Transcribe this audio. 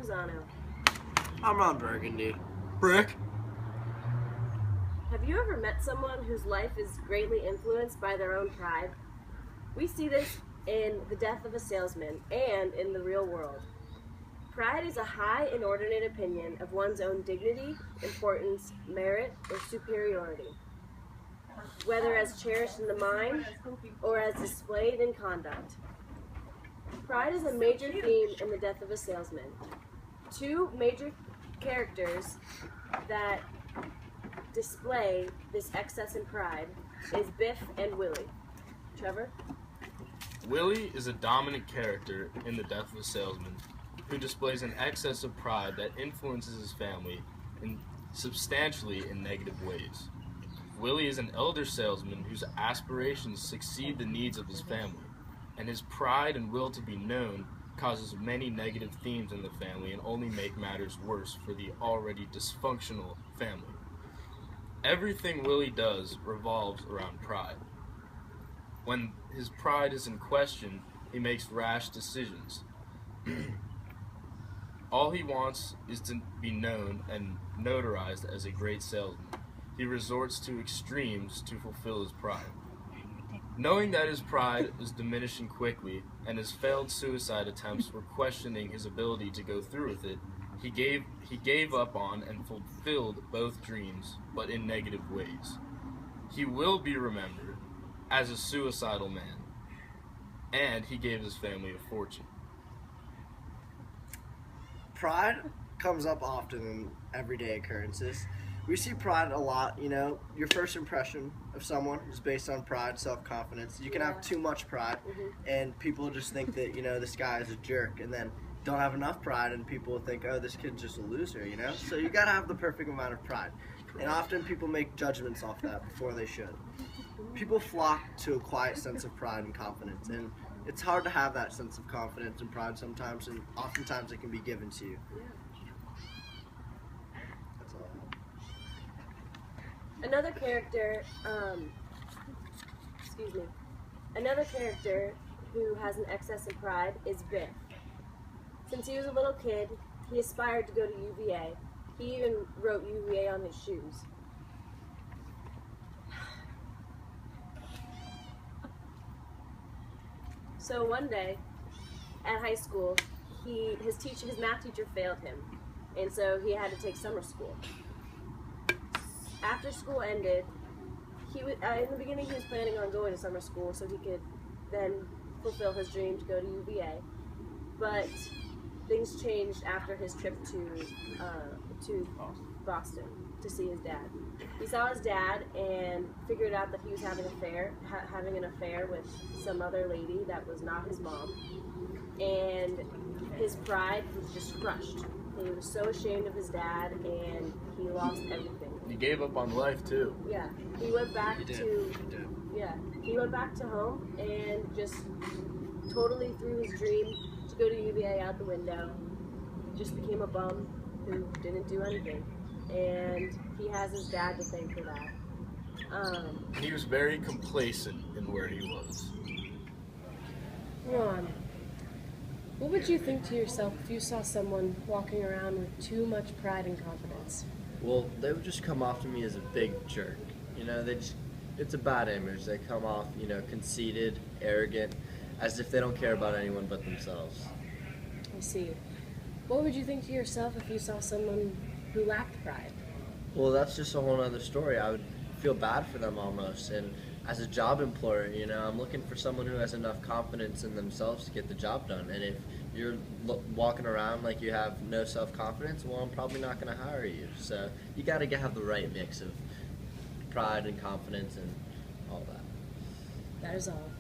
Pisano. I'm Ron Burgundy. Brick. Have you ever met someone whose life is greatly influenced by their own pride? We see this in The Death of a Salesman and in the real world. Pride is a high, inordinate opinion of one's own dignity, importance, merit, or superiority, whether as cherished in the mind or as displayed in conduct. Pride is a major theme in The Death of a Salesman. Two major characters that display this excess in pride is Biff and Willie. Trevor? Willie is a dominant character in The Death of a Salesman who displays an excess of pride that influences his family substantially in negative ways. Willie is an elder salesman whose aspirations succeed the needs of his family, and his pride and will to be known causes many negative themes in the family and only make matters worse for the already dysfunctional family. Everything Willie does revolves around pride. When his pride is in question, he makes rash decisions. All he wants is to be known and notarized as a great salesman. He resorts to extremes to fulfill his pride. Knowing that his pride is diminishing quickly and his failed suicide attempts were questioning his ability to go through with it, he gave up on and fulfilled both dreams, but in negative ways. He will be remembered as a suicidal man, and he gave his family a fortune. Pride comes up often in everyday occurrences. We see pride a lot, your first impression of someone is based on pride, self-confidence. You can have too much pride, and people just think that, this guy is a jerk, and then don't have enough pride, and people think, oh, this kid's just a loser, So you gotta have the perfect amount of pride. And often people make judgments off that before they should. People flock to a quiet sense of pride and confidence, and it's hard to have that sense of confidence and pride sometimes, and oftentimes it can be given to you. That's all I have. Another character, another character who has an excess of pride is Biff. Since he was a little kid, he aspired to go to UVA. He even wrote UVA on his shoes. So one day at high school, his math teacher failed him, and so he had to take summer school. After school ended, in the beginning he was planning on going to summer school so he could then fulfill his dream to go to UVA. But things changed after his trip to Boston to see his dad. He saw his dad and figured out that he was having an affair with some other lady that was not his mom. And his pride was just crushed. He was so ashamed of his dad, and he lost everything. He gave up on life too. Yeah, he went back he went back to home and just totally threw his dream to go to UVA out the window. Just became a bum who didn't do anything, and he has his dad to thank for that. He was very complacent in where he was. Ron, what would you think to yourself if you saw someone walking around with too much pride and confidence? Well, they would just come off to me as a big jerk. It's a bad image. They come off, conceited, arrogant, as if they don't care about anyone but themselves. I see. What would you think to yourself if you saw someone who lacked pride? Well, that's just a whole other story. I would feel bad for them almost. And as a job employer, I'm looking for someone who has enough confidence in themselves to get the job done. And if you're walking around like you have no self-confidence, well, I'm probably not going to hire you. So you got to have the right mix of pride and confidence and all that. That is all.